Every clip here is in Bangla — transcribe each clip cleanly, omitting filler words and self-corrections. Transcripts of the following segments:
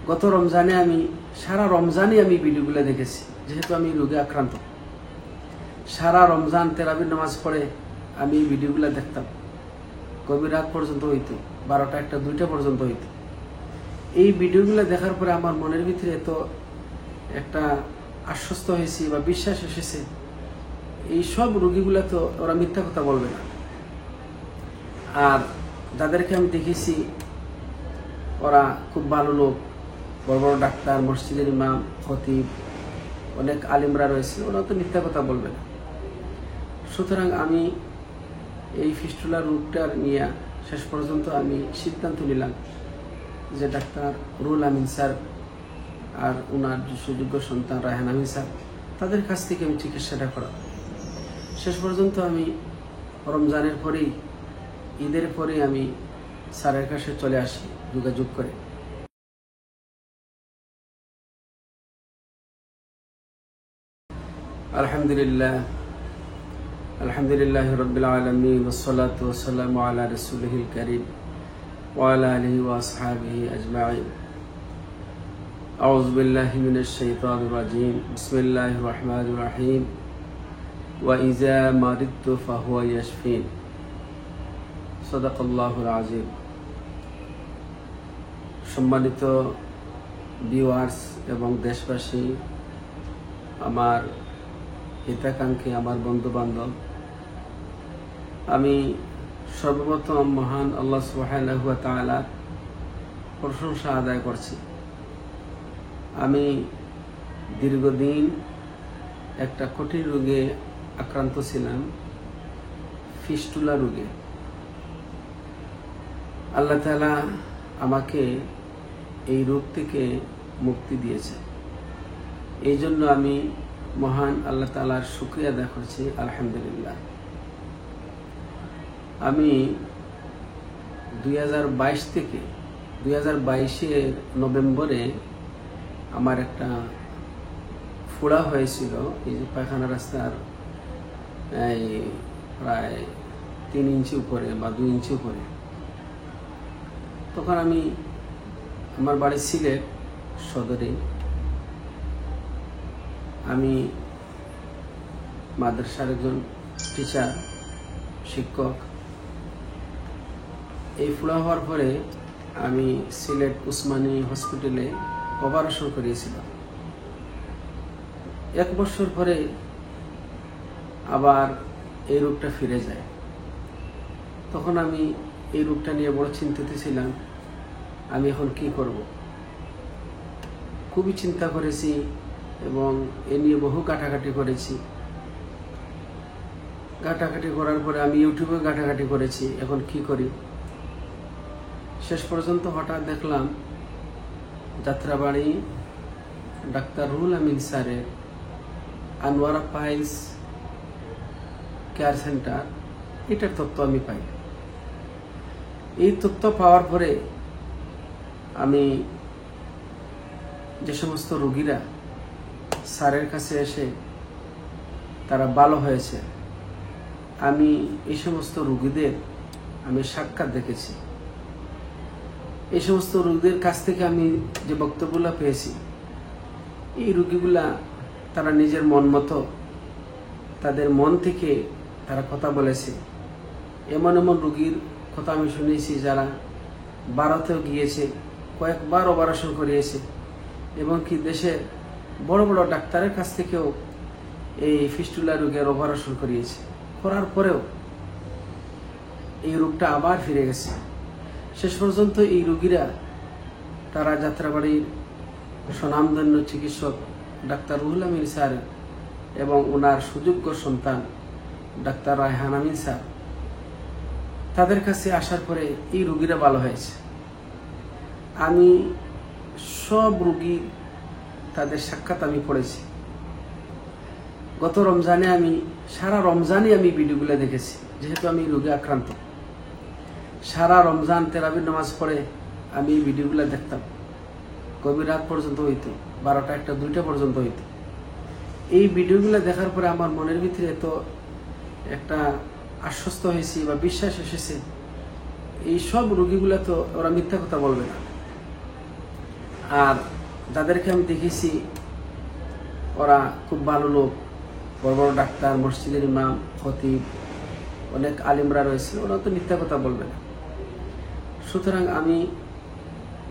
গত রমজানে আমি সারা রমজানই আমি ভিডিওগুলো দেখেছি, যেহেতু আমি রোগে আক্রান্ত। সারা রমজান তেরাবির নামাজ পড়ে আমি এই ভিডিওগুলো দেখতাম। গভীর রাত পর্যন্ত হইতো, 12টা, 1টা, 2টা পর্যন্ত হইতো। এই ভিডিওগুলো দেখার পরে আমার মনের ভিতরে এত একটা আশ্বস্ত হয়েছি বা বিশ্বাস এসেছে, এই সব রোগীগুলো তো ওরা মিথ্যা কথা বলবে না। আর যাদেরকে আমি দেখেছি ওরা খুব ভালো লোক, বড় বড় ডাক্তার, মসজিদের ইমাম, খতিব, অনেক আলিমরা রয়েছে, ওরা তো মিথ্যা কথা বলবে না। সুতরাং আমি এই ফিস্টুলা রোগটার নিয়ে শেষ পর্যন্ত আমি সিদ্ধান্ত নিলাম যে ডাক্তার রুহুল আমিন স্যার আর ওনার যে সুযোগ্য সন্তান রায়হান আমিন স্যার, তাদের কাছ থেকে আমি চিকিৎসাটা করা। শেষ পর্যন্ত আমি রমজানের পরেই, ঈদের পরেই আমি স্যারের কাছে চলে আসি যোগাযোগ করে। আলহামদুলিল্লাহ, আলহামদুলিল্লাহ রাব্বিল আলামিন, ওয়াসসালাতু ওয়াসসালামু আলা রাসূলিহিল কারীম ওয়া আলা আলিহি ওয়া আসহাবিহি আজমাইন। আউযু বিল্লাহি মিনাশ শাইতানির রাজীম। বিসমিল্লাহির রহমানির রহিম। ওয়া ইযা মারিদতু ফাহুয়া ইয়াশফিন। সাদাকাল্লাহুল আযীম। সম্মানিত ভিউয়ার্স এবং দেশবাসী, আমার হিতাকাঙ্ক্ষী, আমার বন্ধু বান্ধব, আমি সর্বপ্রথম মহান আল্লাহ সুবহানাহু ওয়া তাআলার প্রশংসা আদায় করছি। আমি দীর্ঘদিন একটা কঠিন রোগে আক্রান্ত ছিলাম, ফিস্টুলা রোগে। আল্লাহ তাআলা আমাকে এই রোগ থেকে মুক্তি দিয়েছে। এই জন্য আমি মহান আল্লাহ তাআলার শুকরিয়া আদায় করছি, আলহামদুলিল্লাহ। আমি 2022 থেকে 2022-এর নভেম্বরে আমার একটা ফোড়া হয়েছিল, এই যে পায়খানা রাস্তার প্রায় 3 ইঞ্চি উপরে বা 2 ইঞ্চি উপরে। তখন আমি, আমার বাড়ি সিলেট সদরে, আমি মাদ্রাসার একজন টিচার, শিক্ষক। এই ফোড়া হওয়ার পরে আমি সিলেট উসমানী হসপিটালে অপারেশন করিয়েছিলাম। 1 বছর পরে আবার এই রোগটা ফিরে যায়। তখন আমি এই রোগটা নিয়ে বড় চিন্তিত ছিলাম, আমি এখন কি করব। খুবই চিন্তা করেছি এবং এ নিয়ে বহু ঘাটাঘাটি করেছি। ঘাটাঘাটি করার পরে আমি ইউটিউবে ঘাটাঘাটি করেছি, এখন কি করি। শেষ পর্যন্ত হঠাৎ দেখলাম যাত্রাবাড়ি ডাক্তার রুহুল আমিন স্যারের আনোয়ারা পাইলস কেয়ার সেন্টার, এটার তথ্য আমি পাই। এই তথ্য পাওয়ার পরে আমি যে সমস্ত রোগীরা স্যারের কাছে এসে তারা ভালো হয়েছে, আমি এই সমস্ত রোগীদের আমি সাক্ষাৎ দেখেছি। এই সমস্ত রোগীদের কাছ থেকে আমি যে বক্তব্যগুলো পেয়েছি, এই রোগীগুলা তারা নিজের মন মতো, তাদের মন থেকে তারা কথা বলেছে। এমন এমন রোগীর কথা আমি শুনেছি যারা ভারতেও গিয়েছে, কয়েকবার অপারেশন করিয়েছে, এবং কি দেশের বড় বড় ডাক্তারের কাছ থেকেও এই ফিস্টুলা রোগের অপারেশন করিয়েছে। করার পরেও এই রোগটা আবার ফিরে গেছে। শেষ পর্যন্ত এই রোগীরা তারা যাত্রাবাড়ির স্বনামধন্য চিকিৎসক ডাক্তার রুহুল আমিন স্যার এবং ওনার সুযোগ্য সন্তান ডাক্তার রায়হান আমিন স্যার, তাদের কাছে আসার পরে এই রোগীরা ভালো হয়েছে। আমি সব রোগী, তাদের সাক্ষাৎ আমি পড়েছি। গত রমজানে আমি সারা রমজানই আমি ভিডিওগুলো দেখেছি, যেহেতু আমি রোগে আক্রান্ত। সারা রমজান তেরাবির নামাজ পড়ে আমি এই ভিডিওগুলো দেখতাম। গভীর রাত পর্যন্ত হইতো, 12টা, 1টা, 2টা পর্যন্ত হইতো। এই ভিডিওগুলো দেখার পরে আমার মনের ভিতরে এত একটা আশ্বস্ত হয়েছি বা বিশ্বাস এসেছে, এই সব রোগীগুলো তো ওরা মিথ্যা কথা বলবে না। আর যাদেরকে আমি দেখেছি ওরা খুব ভালো লোক, বড় বড় ডাক্তার, মসজিদের ইমাম, খতিব, অনেক আলিমরা রয়েছে, ওরা তো মিথ্যা কথা বলবে না। সুতরাং আমি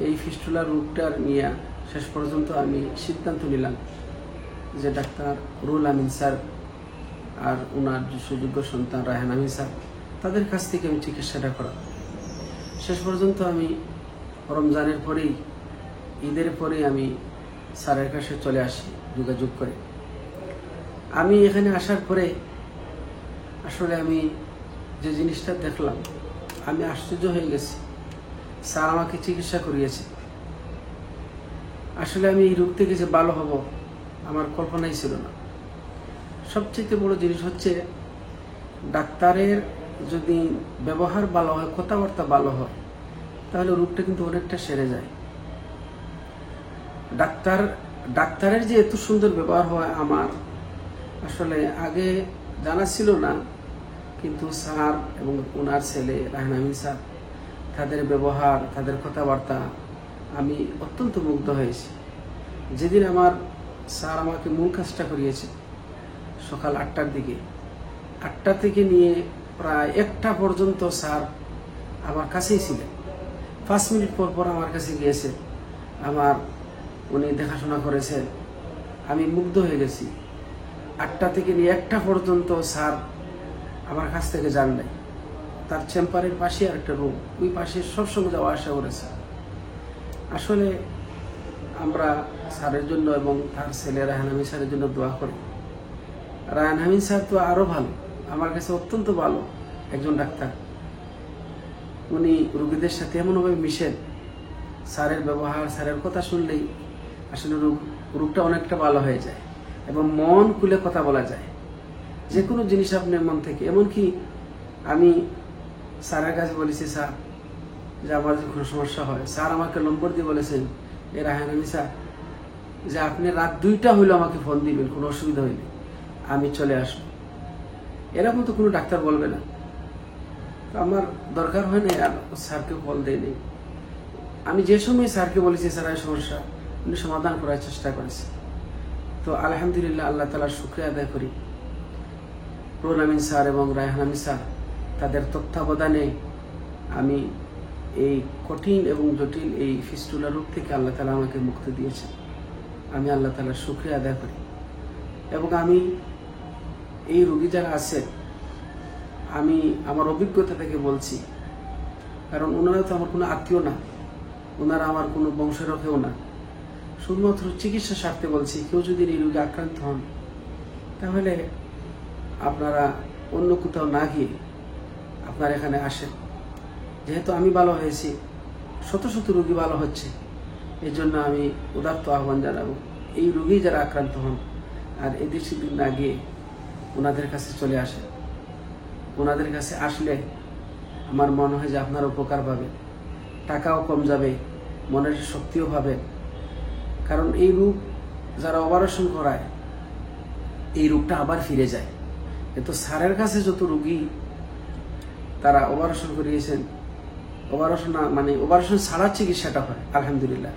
এই ফিস্টুলা রোগটার নিয়ে শেষ পর্যন্ত আমি সিদ্ধান্ত নিলাম যে ডাক্তার রুহুল আমিন স্যার আর ওনার যে সুযোগ্য সন্তান রায়হান আমিন স্যার, তাদের কাছ থেকে আমি চিকিৎসাটা করা। শেষ পর্যন্ত আমি রমজানের পরেই, ঈদের পরেই আমি স্যারের কাছে চলে আসি যোগাযোগ করে। আমি এখানে আসার পরে আসলে আমি যে জিনিসটা দেখলাম, আমি আশ্চর্য হয়ে গেছি। স্যার আমাকে চিকিৎসা করিয়েছে। আসলে আমি এই রোগ থেকে যে ভালো হব আমার কল্পনাই ছিল না। সবচেয়ে বড় জিনিস হচ্ছে ডাক্তারের যদি ব্যবহার ভালো হয়, কথাবার্তা ভালো হয়, তাহলে রোগটা কিন্তু অনেকটা সেরে যায়। ডাক্তারের যে এত সুন্দর ব্যবহার হয় আমার আসলে আগে জানা ছিল না, কিন্তু স্যার এবং ওনার ছেলে রায়হান আমিন স্যার, তাদের ব্যবহার, তাদের কথাবার্তা আমি অত্যন্ত মুগ্ধ হয়েছি। যেদিন আমার স্যার আমাকে মূল কাজটা করিয়েছে সকাল 8টার দিকে, 8টা থেকে নিয়ে প্রায় 1টা পর্যন্ত স্যার আমার কাছেই ছিলেন। 5 মিনিট পর পর আমার কাছে গিয়েছে, উনি দেখাশোনা করেছেন। আমি মুগ্ধ হয়ে গেছি। 8টা থেকে নিয়ে 1টা পর্যন্ত স্যার আমার কাছ থেকে যান নাই। তার চেম্বারের পাশে আর একটা রুম, ওই পাশে সবসময় যাওয়া আসা করেছে। আসলে আমরা স্যারের জন্য এবং তার ছেলে রায়হান আমিন স্যারের জন্য দোয়া করি। রায়হান আমিন স্যার তো আরো ভালো, আমার কাছে অত্যন্ত ভালো একজন ডাক্তার। উনি রোগীদের সাথে এমনভাবে মিশেন, স্যারের ব্যবহার, স্যারের কথা শুনলেই আসলে রোগটা অনেকটা ভালো হয়ে যায় এবং মন খুলে কথা বলা যায়। যে কোনো জিনিস আপনি মন থেকে, এমনকি আমি স্যারের কাছে বলেছি, স্যার যে আমার যে কোনো সমস্যা হয়, স্যার আমাকে নম্বর দিয়ে বলেছেন, এ রায়হান আমিন স্যার, যে আপনি রাত 2টা হইলে আমাকে ফোন দিবেন, কোনো অসুবিধা হইলে আমি চলে আসবো। এরকম তো কোনো ডাক্তার বলবে না। তো আমার দরকার হয় না আর স্যারকে কল দেয়নি। আমি যে সময় স্যারকে বলেছি স্যার এই সমস্যা, উনি সমাধান করার চেষ্টা করেছে। তো আলহামদুলিল্লাহ, আল্লাহ তাআলার শুকরিয়া আদায় করি। রুহুল আমিন স্যার এবং রায়হান আমিন স্যার, তাদের তত্ত্বাবধানে আমি এই কঠিন এবং জটিল এই ফিস্টুলা রোগ থেকে আল্লাহ তাআলা আমাকে মুক্তি দিয়েছে। আমি আল্লাহ তাআলার শুকরিয়া আদায় করি। এবং আমি এই রোগী যারা আছে, আমি আমার অভিজ্ঞতা থেকে বলছি, কারণ ওনারা তো আমার কোনো আত্মীয় না, ওনারা আমার কোনো বংশেরকেও না। শুধুমাত্র চিকিৎসা স্বার্থে বলছি, কেউ যদি এই রোগে আক্রান্ত হন, তাহলে আপনারা অন্য কোথাও না গিয়ে আপনারা এখানে আসেন। যেহেতু আমি ভালো হয়েছি, শত শত রোগী ভালো হচ্ছে, এই জন্য আমি উদাত্ত আহ্বান জানাবো, এই রোগী যারা আক্রান্ত হন আর এদিক সেদিক না গিয়ে ওনাদের কাছে চলে আসেন। ওনাদের কাছে আসলে আমার মনে হয় যে আপনার উপকার পাবে, টাকাও কম যাবে, মনের শক্তিও পাবে। কারণ এই রোগ যারা অপারেশন করায়, এই রোগটা আবার ফিরে যায়। কিন্তু স্যারের কাছে যত রোগী তারা অপারেশন করিয়েছেন, অপারেশন ছাড়া চিকিৎসাটা হয়, আলহামদুলিল্লাহ,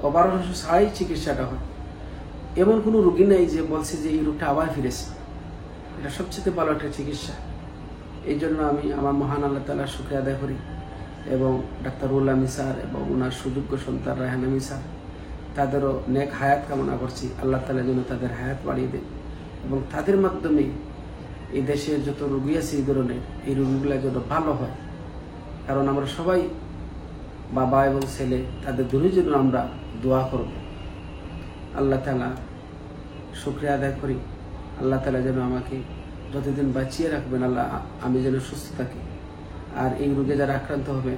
অপারেশন ছাড়াই চিকিৎসাটা হয়। এমন কোনো রোগী নেই যে বলছে যে এই রোগটা আবার ফিরেছে। এটা সবচেয়ে ভালো একটা চিকিৎসা। এই জন্য আমি আমার মহান আল্লাহ তাআলার শুকরিয়া আদায় করি এবং ডাক্তার রুহুল আমিন স্যার এবং ওনার সুযোগ্য সন্তান রায়হান আমিন স্যার, তাদেরও নেক হায়াত কামনা করছি। আল্লাহ তাআলা যেন তাদের হায়াত বাড়িয়ে দেন এবং তাদের মাধ্যমে এই দেশের যত রোগী আছে এই ধরনের, এই রোগীগুলো যেন ভালো হয়। কারণ আমরা সবাই বাবা এবং ছেলে, তাদের দুজনের জন্য আমরা দোয়া করব। আল্লাহ তাআলা শুকরিয়া আদায় করি। আল্লাহ তাআলা যেন আমাকে যতদিন বাঁচিয়ে রাখবেন, আল্লাহ আমি যেন সুস্থ থাকি। আর এই রোগে যারা আক্রান্ত হবে,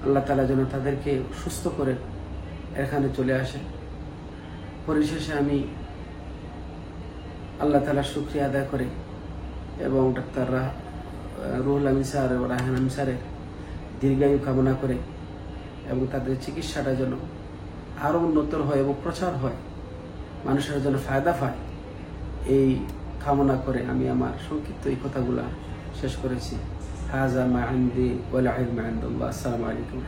আল্লাহ তাআলা যেন তাদেরকে সুস্থ করে এখানে চলে আসে। পরিশেষে আমি আল্লাহ তাআলার শুকরিয়া আদায় করে এবং ডাক্তার রুহুল আমিন স্যার এবং রায়হান আমিন স্যারের দীর্ঘায়ু কামনা করে এবং তাদের চিকিৎসাটা যেন আরও উন্নত হয় এবং প্রচার হয়, মানুষের যেন ফায়দা পায়, এই কামনা করে আমি আমার সংক্ষিপ্ত এই কথাগুলা শেষ করেছি। হাযা মা ইনদি ওয়াল ইলমু ইনদাল্লাহ। আসসালামু আলাইকুম।